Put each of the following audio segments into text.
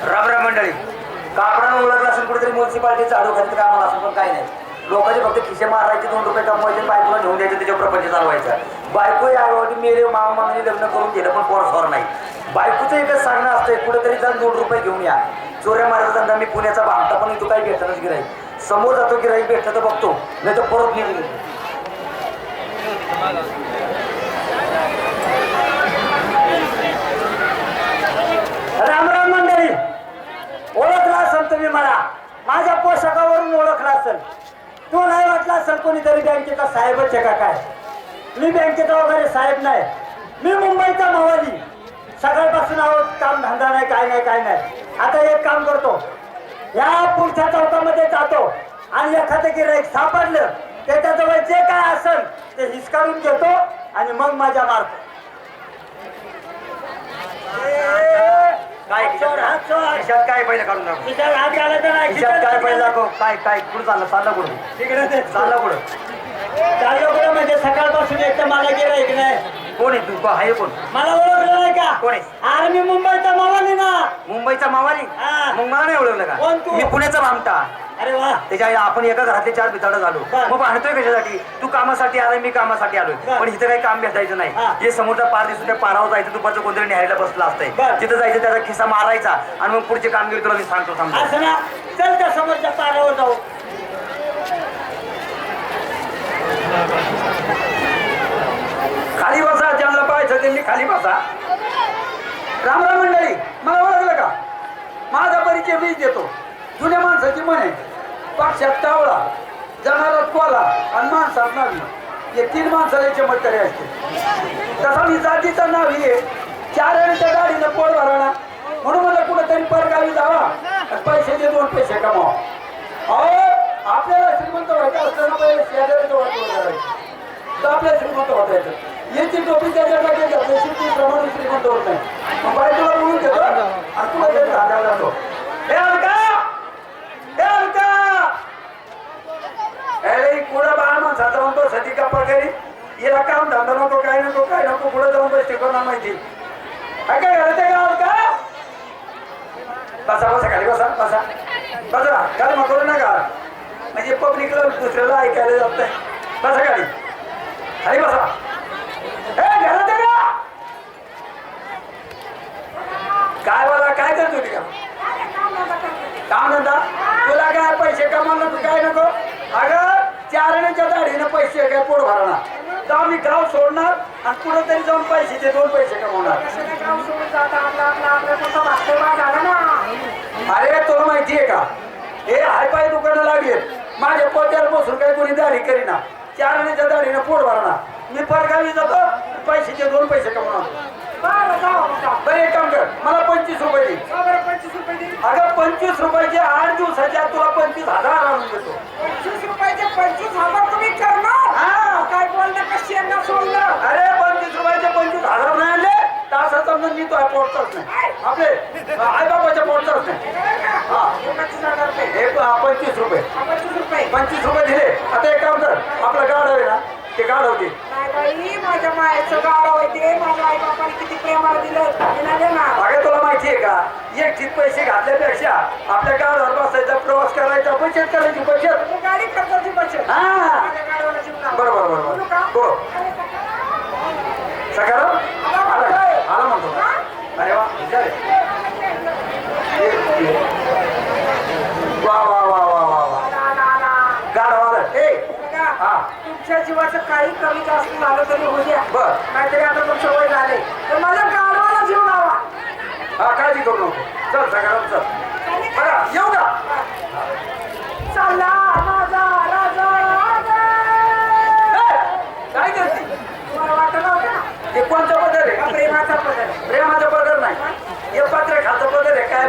रामराम मंडळी. कापडानं ओळखलं असेल कुठेतरी म्युन्सिपाल्टी झाडू खाली कामाला असं पण काही नाही. लोकांचे फक्त खिशे मारायचे, 2 रुपये कमवायचे, बायकोला घेऊन द्यायचे, त्याच्या प्रपंच चालवायचा. बायको यावरती मेले मामा मामाने लग्न करून गेलं पण पोरसवर नाही. बायकोचं एकच सांगणं असतंय, कुठेतरी जाऊन 2 रुपये घेऊन या. चोऱ्या मारायचा धंदा मी पुण्याचा भामटा, पण इथं काही भेटतच गिराईक. समोर जातो गिराईक भेटलं तर बघतो, नाही तर परत निघून. रामराम मंडळी. ओळखला असेल तुम्ही मला, माझ्या पोशाखावरून ओळखला असेल. तू नाही वाटला असेल कोणीतरी बँकेचा साहेबच आहे का काय. मी बँकेचा वगैरे साहेब नाही, मी मुंबईचा मवाली. सकाळपासून आहोत, काम धंदा नाही, काय नाही काय नाही. आता एक काम करतो, या पुढच्या चौकामध्ये जातो आणि एखादं गिऱ्हाईक सापडलं त्याच्याजवळ जे काय असेल ते हिसकावून घेतो आणि मग माझ्या मारतो. काय खिशात काय पहिलं काढून दाखव. खिशात काय पहिलं दाखव. काय काय कुठं चाललं कुठं तिकडे चाललं कुठं म्हणजे सकाळपासून एक तर मला गिऱ्हाईक नाही. कोण आहे तू? आहे कोण? मला ओळखलं नाही का? कोण आहे? अरे मी मुंबईचा मावाली ना. मुंबईचा मावाली? मग मला नाही ओळखलं का? कोण तू? मी पुण्याचा भामटा. अरे वा. त्याच्या आपण एका घरातले 4 बिताडं झालो. मग भांडतोय कशासाठी? तू कामासाठी आलाय, मी कामासाठी आलोय, पण इथं काही काम भेटायचं नाही. जे समोरचा पार दिसतो त्या पारावर जायचं, दुपारचं कोणतरी न्यायला बसलं असतंय, तिथं जायचं, त्याचा खिसा मारायचा आणि मग पुढची कामगिरी तुला मी सांगतो. समजा चल त्या समोरच्या पारावर जाऊ. खाली बसा, ज्यांना पाहायचं त्यांनी खाली बसा. रामराम मंडळी. मला ओळखलं का? माझा परिचय मीच देतो. जुन्या माणसाची म्हणे, पक्षात टावळा, जनावरात कोला आणि माणसात नावी, हे 3 माणसाला चमत्कारी असते. तसा मी जातीचा नावी आहे. 4 आणच्या गाडीनं पोळ भराणा, म्हणून मला कुठेतरी परगावी जावा आणि पैशाचे 2 पैसे कमावा. अहो आपल्याला श्रीमंत व्हायचं असताना पहिले शेजारीचं वाटलं करायचं तर आपल्याला श्रीमंत होता येतं. याची टोपी त्याच्या टाके घातली ती प्रमाणे श्रीमंत होत नाही. मग बायकोला बोलून घेतो आणि तुला तरी धागा जातो. हे अलका, हे अलका, अरे कुठं बाळ माणसाचा म्हणतो सती गप्पा करी. हिला काम धंदा नको, काय नको, काय नको, पुढे जाऊन बसते कोणा माहिती. काय घरात आहे का अलका? बसा बसा खाली बसा बसा बसा. काय मग करू नका, म्हणजे पब्लिकला दुसऱ्याला ऐकायला जात नाही. बसा खाली खाली बसा. घरात आहे का? काय बोला, काय करतो तुझी? काम धंदा तुला काय? पैसे कमावलं तू काय नको. अगं 4 आणच्या दाढीनं पैसे काय पोट भरणार. जाऊ मी गाव सोडणार आणि कुठं तरी जाऊन पैशाचे 2 पैसे कमवणार. अरे तुला माहितीये का, हे हाय पाय दुकानं लागेल, माझ्या पोत्यावर बसून काही कोणी दाढी करीना. 4 आणच्या दाढीनं पोट भरणार. मी परगावी जातो, पैशाचे 2 पैसे कमवणार. बरं एक काम कर, मला 25 रुपये दे. अगं 25 रुपयाचे 8 दिवसाच्या तुला 25,000 आणून देतो. 25 रुपयाचे 25,000 तुम्ही करणार? हा काय बोलणं कशी यांना सोडलं? अरे 25 रुपयाचे 25,000 नाही आणले तर असं समजून मी तो पोटचाच नाही, आपले आई बाबाच्या पोटचाच नाही. हा 25,000 रुपये. हे 25 रुपये 25 रुपये दिले. आता एक काम कर, आपलं गाड आहे ना ते गाड होते. नाही बाई, माझ्या मायाचं गाव होते. माझ्या आई बापाने किती प्रेमाला दिलं ना. अगं तुला माहितीये का, एकटीत पैसे घातल्यापेक्षा आपल्या गाडीवर बसायचा, प्रवास करायचा, बचत करायची, बचत गाडी खर्चाची बचत. हा माझ्या गाडीवाला जीवन. बरोबर बरोबर हो. सकाराम आला म्हणतो. अरे वा विचार. वा वा वा वा वा वा. गाडवाला तुमच्या जीवाचं काही कमी जास्त झालं तरी होऊ द्या. बर नाहीतरी आता तुमचं वय झाले तर माझ्या गाडवाला जीव लावा. हा काळजी करू नको. चल सकाराम चल. बरं येऊ का? चला माझा राजा. काय करते? तुम्हाला वाटत नव्हतं ना हे कोणता पदर आहे? प्रेमाचा पदर. प्रेमाचा पदर नाही, हे पत्र खातं पदर आहे. काय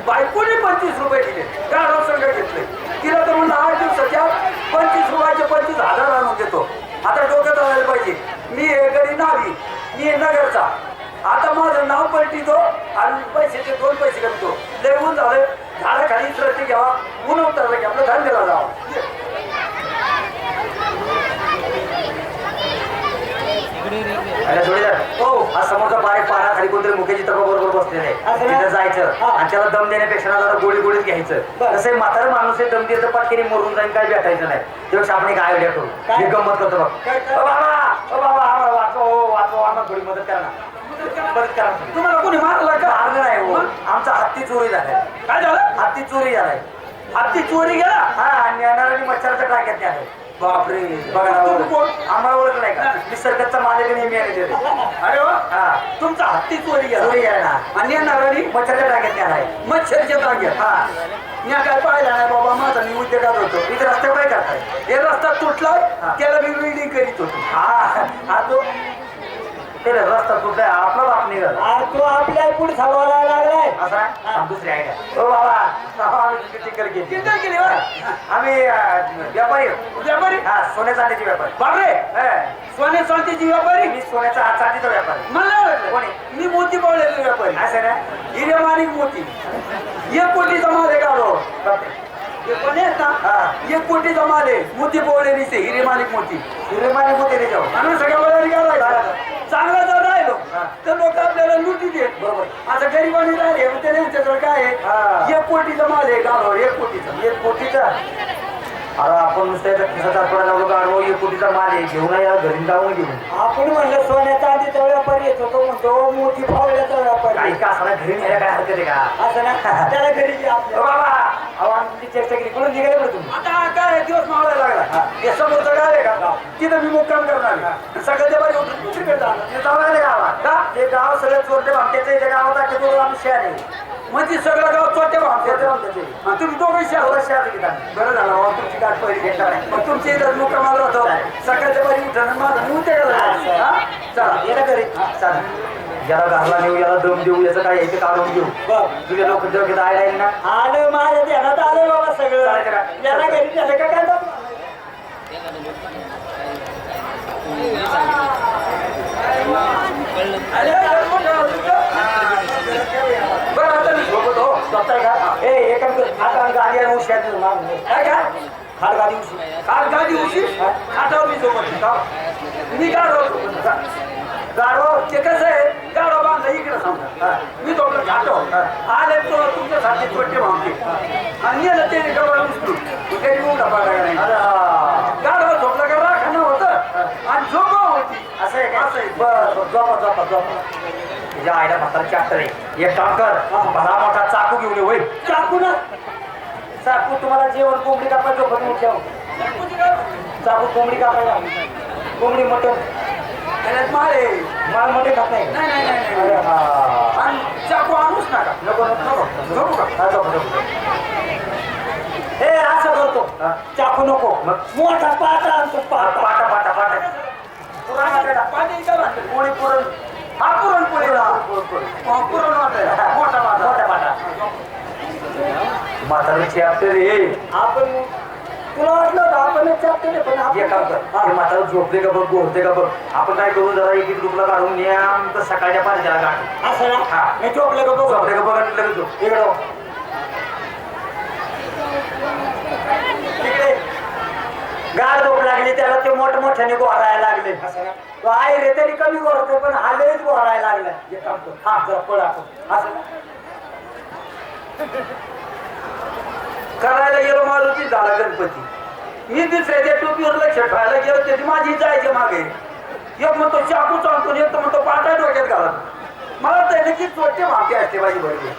बायकोने 25 रुपये दिले, गाडव संघ घेतले. तिला तर म्हणलं 8 दिवसाच्या 25 रुपयाचे 25,000 आणून देतो. आता डोक्यात आलं पाहिजे, मी हे घरी नावी, मी हे नगरचा. आता माझं नाव पलटितो आणि पैशाचे 2 पैसे करतो. लय ऊन झालं, झाडाखाली श्रद्धी घ्यावा, ऊन उतरलं की आपलं धंद्याला जावं. अरे जोडीदार हो. आज समोरचा पारा खाली कोणतरी मुख्याची तबा बरोबर बसलेले असं ना? तिथं जायचं हा. आणि त्याला दम देण्यापेक्षा ना जरा गोळी गोळीत घ्यायचं बरं. तसं म्हातारा माणूस आहे दम देतं पाटकीने मरून जाईल काय भेटायचं नाही त्यापेक्षा आपण एक आयडिया करू काय? मी गंमत करतो बघ काय? ओ बाबा आम्हाला वाचवा आम्हाला थोडी मदत करा ना मदत करा तुम्हाला कोणी मारलं का मारलं नाही हो मग? आमचा हत्ती चोरी झालाय काय झालं हत्ती चोरी झालाय हत्ती चोरी गेला हा आणि येणाऱ्या मच्छराच्या टाक्यात ते आहे बापरे बघा ना, तुम्ही कोण? आम्हाला ओळख नाही का निसर्गाचा मालक नेहमी आहे अरे वा हा तुमचा हत्ती चोरी गेला चोरी आहे ना आणि येणारी मच्छराच्या टाक्यात ते आहे मच्छरच्या जागेत हा मी काय पाहिला नाही बाबा माझा मी उद्योगात होतो इथे रस्त्यावर काय करताय हे रस्ता तुटला हा. त्याला मी वेल्डिंग करीत होतो हा तो ते रस्ता कुठला आहे? आपला बाप निघाला अरे तो आपल्या पुढे थांबवायला लागलाय असा दुसरी आहे का हो बाबा आम्ही टिकर केली किती केली बा? आम्ही व्यापारी व्यापारी हा सोन्या चांदीचे व्यापारी बापरे हा. सोने चांदीची व्यापारी मी सोन्याचा चांदीचा व्यापारी मला नाही वाटलं. कोणी? मी मोती पावलेले व्यापारी असं ना हिरेमाणिक मोती एक कोटीचा माल आहे गाडो हे पण आहेत हा. ना एक कोटीचा माल आहे मोती पावलेलीचे हिरेमाणिक मोती हिरेमाने होते रे जाऊ आणि सगळ्या वेळेला गेला चांगला जर राहिलो हा. तर लोक आपल्याला लुटी देत बरोबर आता गरिबांनी राहिले मग त्याने त्याच्यावर काय हा. आहे एक कोटीचा माल आहे गाडो एक कोटीचा एक कोटीचा अरे आपण नुसतं याचा खिसा दाखवायला लागलो गाडवा एक कोटीचा माल आहे घेऊन या घरी जाऊन घेऊन आपण म्हणलं सोन्याचा आधीचा व्यापारी येतो तो म्हणतो मोठी फावल्याचा व्यापारी काही का असं घरी न्यायला काय हरकत आहे का असं ना त्याला घरी जे ओ आपल्या बाबा अहो आम्ही चर्चा केली कोण निघाले बरं तुम्ही आता काय दिवस मावळायला लागला हे समोरचं गाव आहे का तिथं मी मुक्काम करणार आहे. सगळ्याच्या बारी उठून दुसरीकडे जाणार ते जाऊ लागले गावात का? ते गाव सगळं चोरटे भामट्याचं इथे गावात आहे तो आम्ही शहर आहे म्हणजे सगळं गाव चोट्या चोरटे भामचे भामट्याचे तुम्ही दोघे शहर एवढं शहर किती आम्ही. बरं झालं बाबा, तुमची गाठ पहिली घेतला नाही मग तुमची इथं मुक्कामाला राहतो सकाळच्या बारी उठणार माझं मी उद्या गेला चला ये ना घरी चालेल याला घरला नेऊ याला दम देऊ याचं काय इथे काढून घेऊ बघ तुझ्या लोक जग आहे ना आलं माझ्या ध्यानात आलं बाबा सगळं चालेल का? याला घरी त्याला काय काय अरे, बरं आता मी झोपतो स्वतः का ए एक काम कर आता गाडी आणि उशी आहे तुझं मागं. काय काय खाट गाडी उशी काल गाडी उशी खाटावर मी झोपत का मी गाडो गाडो ते कसं आहे गाडो बांधला इकडे समजा मी झोपलं खातो आले तो तुमच्यासाठी छोटे भावते आणि येलं ते गवळ उचलून काही मोठा पाडा नाही अरे हा. गाडो झोपला का राखणं होतं आणि झोपा होती असं आहे का असं आहे. बरं झोपा तुझ्या आईला म्हातारा चाप्टर आहे एक काम कर भला मोठा चाकू घेऊन ये होय चाकू ना चाकू तुम्हाला जेवण कोंबडी कापायला झोपत चाकू कोंबडी कापायला कोंबडी मटण त्याच्यात माल आहे माल मटण खात नाही नाही नाही नाही अरे नाही. हा आणि चाकू आणूच नका नको नको झोपू का हा झोप हे असं करतो हा. चाकू नको मग? मोठा पाटा आणतो पाटा पाटा पुराण वाटायला पाणी का बांधलं? पोळी पुरण हा पुरणपोळी पुरण वाटायला मोठा वाटा मोठा पाटा म्हातारीची आपले रे आपण तुला वाटलं होतं आपण चापते पण हे काम कर ते म्हातारा झोपले का बघ गोरते का बघ आपण काय करू जरा एक रुपला काढून या तर सकाळच्या पाण्याला गाठ असं हा. ना मी झोपलं का बघू झोपले का बघ आणि लगेच झोप इकडे हो. इकडे गाड झोप लागली त्याला ते मोठ्याने गोहरायला लागले तो आहे रे तरी कमी गोरतो पण हा लयच गोहरायला लागला हे काम कर हा जरा पळ आपण असं करायला गेलो मारुती झाला गणपती मी दुसऱ्याच्या टोपीवर लक्ष ठेवायला गेलो त्याची माझी जायचे मागे एक म्हणतो चाकू चालतो एक तर म्हणतो पाटा डोक्यात घालत मला तर नक्की चोटे मागे असते माझी बहिणी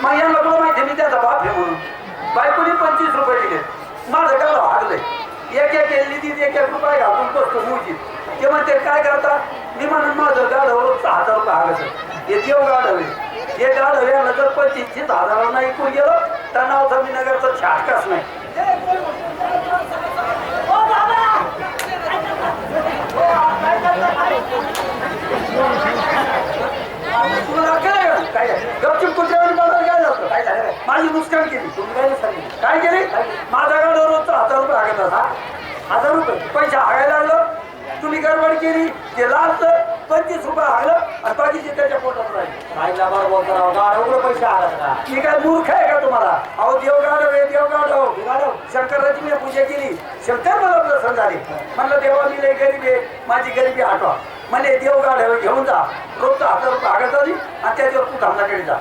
मग यांना तुला माहिती मी त्याचा बाप आहे म्हणून बायकोनी 25 रुपये दिले माझं गाव हागलंय एक एक रुपये घालून बसतो मुजीत ते म्हणते काय करता मी म्हणून माझं गाडव 6,000 रुपये हागत हे देव गाडवे हे गाडव याला जर 25,000 नाही इकून गेलो तर नाव नगरचा छाटकाच नाही तुम्हाला काय गपचूप कुत्र्यावर मला काय झालं काय झालं रे? माझी नुकसान केली तुम्ही काय सांगितलं काय केली माझा गाडव रोजचा 1,000 रुपये हागत असा 1,000 रुपये पैसे हागायला लागलं तुम्ही गडबड केली ते लास्ट 25 रुपये हागलं आणि बाकीचे त्याच्या पोटात राहिले काय लाभार बोलता राव गाडवकडे पैसे आलात का मी काय मूर्ख आहे का तुम्हाला अहो देव गाडव आहे देव गाडव शंकराची मी पूजा केली शंकर मला प्रसन्न झाले म्हणलं देवा मी लय गरीब आहे माझी गरिबी हटवा म्हणजे देव गाड्यावर घेऊन जा रोजचा 1000 रुपये आगत झाली आणि त्याच्यावर तू धंदाकडे जा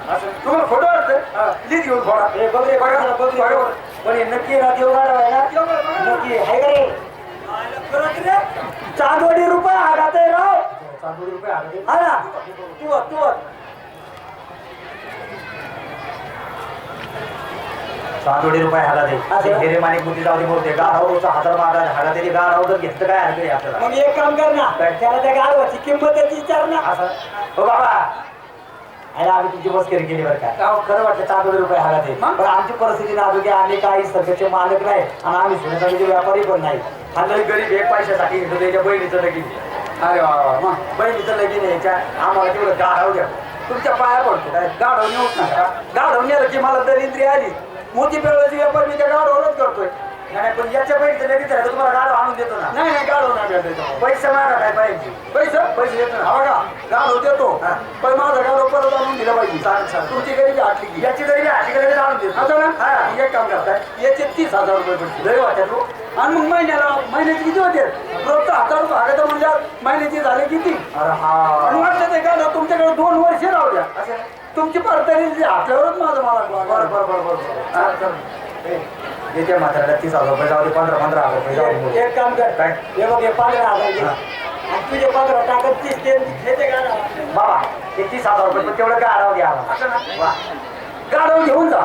तुम्हाला खोटं वाटतं लीज घेऊन फोडा हे बघ रे, बघा ना, बघ रे. पण हे नक्की ना देव गाडव आहे ना नक्की आहे का रे खरंच रे चांदोडी रुपये आघात आहे राव ₹100 रुपये आगत हा ना तू ₹7 रुपये हाला दे असं? हिरे माणिक बुद्धी जाऊ दे बोलते गाढवचा 1000 मारा हाला तरी गाढव जर घेतलं काय हरकत आहे आपल्याला मग एक काम कर ना त्याला त्या गाडवाची किंमत त्याची विचार ना असं हो बाबा अरे आम्ही तुमची मस्करी केली बरं का खरं वाटतं ₹7 रुपये हाला दे पण आमची परिस्थिती नाजूक आहे आम्ही काही सरकारचे मालक नाही आणि आम्ही सोन्याचे व्यापारी पण नाही आणि गरीब एक पैशासाठी घेतो त्याच्या बहिणीचं लगीन अरे वा वा वा. बहिणीचं लगीन यायच्या आम्हाला तेवढं गाढव द्या तुमच्या पाया पडतो काय गाढव नेऊच नका गाढव नेलं की मला दरिद्री आली मोती पेळाची व्यापार मी त्या गाढवरच करतोय नाही पण याच्या बहिणीचं लगीन झालं तर तुम्हाला गाढव आणून देतो ना नाही गाढव नाही भेटायचं पैसे मागा काय पाहिजे पैसे देतो ना बघा गाढव देतो हा. पण माझा गाढव परत आणून दिला पाहिजे चालेल. तुमची गरीबी हाटली की याची गरीबी आधी लगेच आणून देतो आता ना हा. एक काम करताय याचे 30,000 रुपये पडतील लय वाटत तू आणि मग महिन्याची किती होते रोजचा 1000 रुपये हागत म्हणजे महिन्याची झाले किती अरे हा आणि वाटतं ते गाढव तुमच्याकडे 2 वर्ष राहू द्या असं तुमची परतरी हातल्यावरच माझं मला बरं येते म्हाताऱ्याला 30,000 रुपये जाऊ दे 15,000 रुपये जाऊ दे एक काम कर काय? हे बघ हे 15,000 घे. आणि तुझे 15 टाकत 30 घेते गाडा बाबा ते 30,000 रुपये पण तेवढं काय आराव द्या आम्हाला. वा गाढव घेऊन जा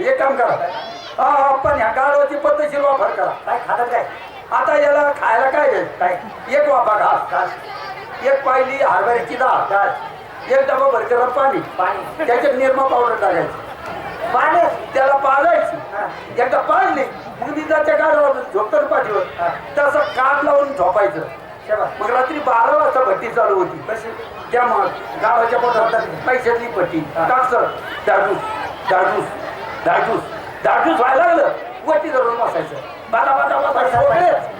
एक काम करा पण ह्या गाढवाची पद्धतशीर वापर करा काय खातात काय आता याला खायला काय घ्यायचं काय एक वाफा घास घास, एक पायली हरभऱ्याची डाळ घास, एक डबा भरकर पाणी पाणी त्याच्यात निरमा पावडर टाकायची पाणी त्याला पाजायची एकदा पाजली मग मी त्याच्या गाढवावर झोपतर पाठीवर तसं काट लावून झोपायचं शेबा. मग रात्री 12 वाजता भट्टी चालू होती कशी त्या मग गावाच्या पोटात पैशातली पट्टी टाकसर डाडूस डाडूस डाडूस डाडूस व्हायला लागलं वरती धरून बसायचं बारा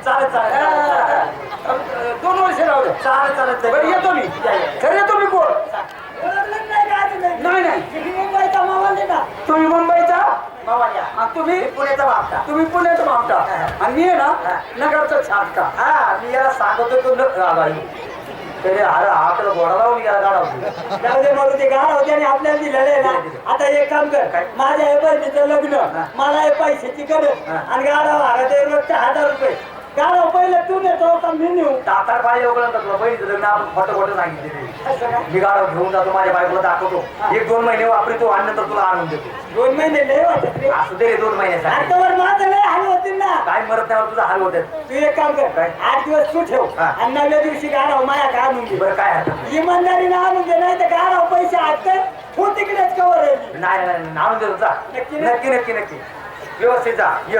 चालेल चालेल 2 वर्ष राहू चालेल बरं येतो मी खरं येतो मी कोण नाही मुंबईचा मामा नाही का तुम्ही मुंबईचा मावाल्या आणि तुम्ही पुण्याचा बापटा तुम्ही पुण्याचं मागता आणि मी आहे ना नगरचं छाटका हा मी याला सांगतो तू त्याने अरे आपल्याला घोडा लावून गेला गाडा जाऊ मग ते गाड होते आणि आपल्याला दिलेलं आहे ना आता एक काम कर माझ्या हे बहिणीचं लग्न मला हे पैशाची गरज आणि गाडा भाडा ते रोजचे 1000 रुपये गाडा पहिलं तू देतो का मी नेऊ दातार पाहिजे वगैरे तुला बहिणीचं लग्न आपण खोटं खोटं सांगितले मी गाडा घेऊन जातो माझ्या बायकोला दाखवतो 1-2 महिने वापरतो आणि नंतर तुला आणून देतो 2 महिने लय वाटत रे असू दे 2 महिन्यासाठी आतावर माझं लय हाल होतील ना काय मरत नाही तुझा हाल होतात तू एक काम कर 8 दिवस तू ठेव हा. आणि 9व्या दिवशी गाडा माया का आणून घे बरं काय हरकत इमानदारीने आणून घे नाही तर गाडा पैसे हाकतात हो तिकडेच कवर आहे नाही नाही नाही, आणून देतो जा नक्की? नक्की नक्की नक्की व्यवस्थित जा ये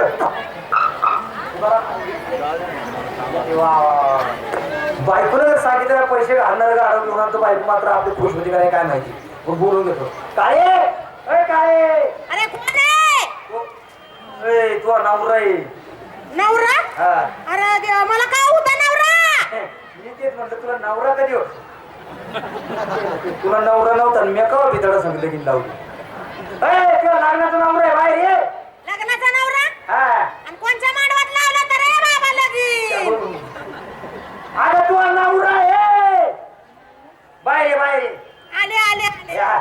बायकोला जर सांगितलं पैसे घालणार गाडव घेऊन आणतो बायको मात्र आपली खुश होती काय काय माहिती मग बोलून घेतो काय काय अरे कोण आहे तू नवरा आहे नवरा हा. अरे देवा मला काय होता नवरा मी तेच म्हटलं तुला नवरा कधी हो तुला नवरा नव्हता मी का भितडा सांगितलं की लावली तुला लग्नाचा नवरा आहे बाहेर ये लग्नाचा नवरा हा आणि कोणच्या मांडवात लावला तर रे बाबा लगीन अगं तू नवरा आहे बाहेर ये बाहेर ये आले आले आले या,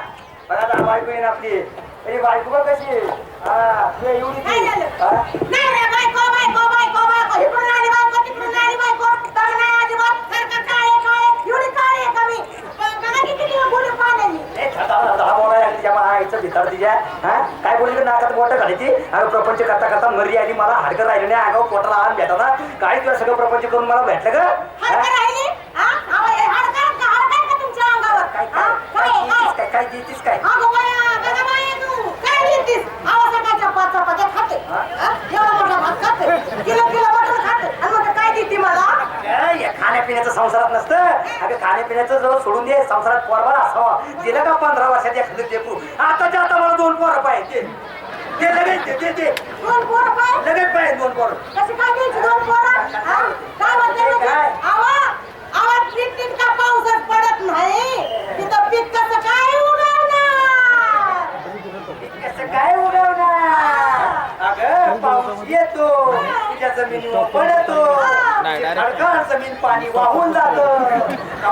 बघा आता बायको येईन आपली अरे बायको बघ कशी आहे. हा, तू एवढी काय झालं? हा? नाही रे बायको बायको बायको बायको इकडून आली बायको तिकडून आली बायको तर नाही अजिबात सारखं काळे काळे एवढी काळी आहे का मी बघा किती दिवस बोलू पाण्यानी ए, धडा बोलायला लागली त्या माईचं भितर तिच्या हा काय बोलली का नाकात मोठं घालायची अगं प्रपंच करता करता मरी आली मला हाडकं राहिले नाही अगं पोटाला आण भेटाना काय तुला सगळं प्रपंच करून मला भेटलं का हाडकं राहिली हा हाडकं का तुमच्या अंगावर काय हा? काय काय काय काय काय देतीस काय अगं बाया बघा बाया तू काय देतीस आवाजाच्या पाच चपात्या खाते हा? हा? एवढा मोठा भात खाते किलो मटण खाते आणि मग काय देते मला काय या खाण्यापिण्याचं संसारात नसतं अगं खाण्यापिण्याचं जवळ सोडून दे संसारात पोरबाळ असावा दिलं का 15 वर्षात एखादं लेकरू आताच्या आता मला 2 पोरं पाहिजे ते लगेच दे 2 पोरं पाय लगेच पाहिजे 2 पोरं कशी काय द्यायची 2 पोरं हा? काय म्हणते म्हणजे? काय? आवाज नीट का पाऊसच पडत नाही तिथं पीक कसं काय उगवणार कसं काय उडवणार अगं पाऊस येतो तुझ्या जमिनीवर पडतो खडखड जमीन पाणी वाहून जातं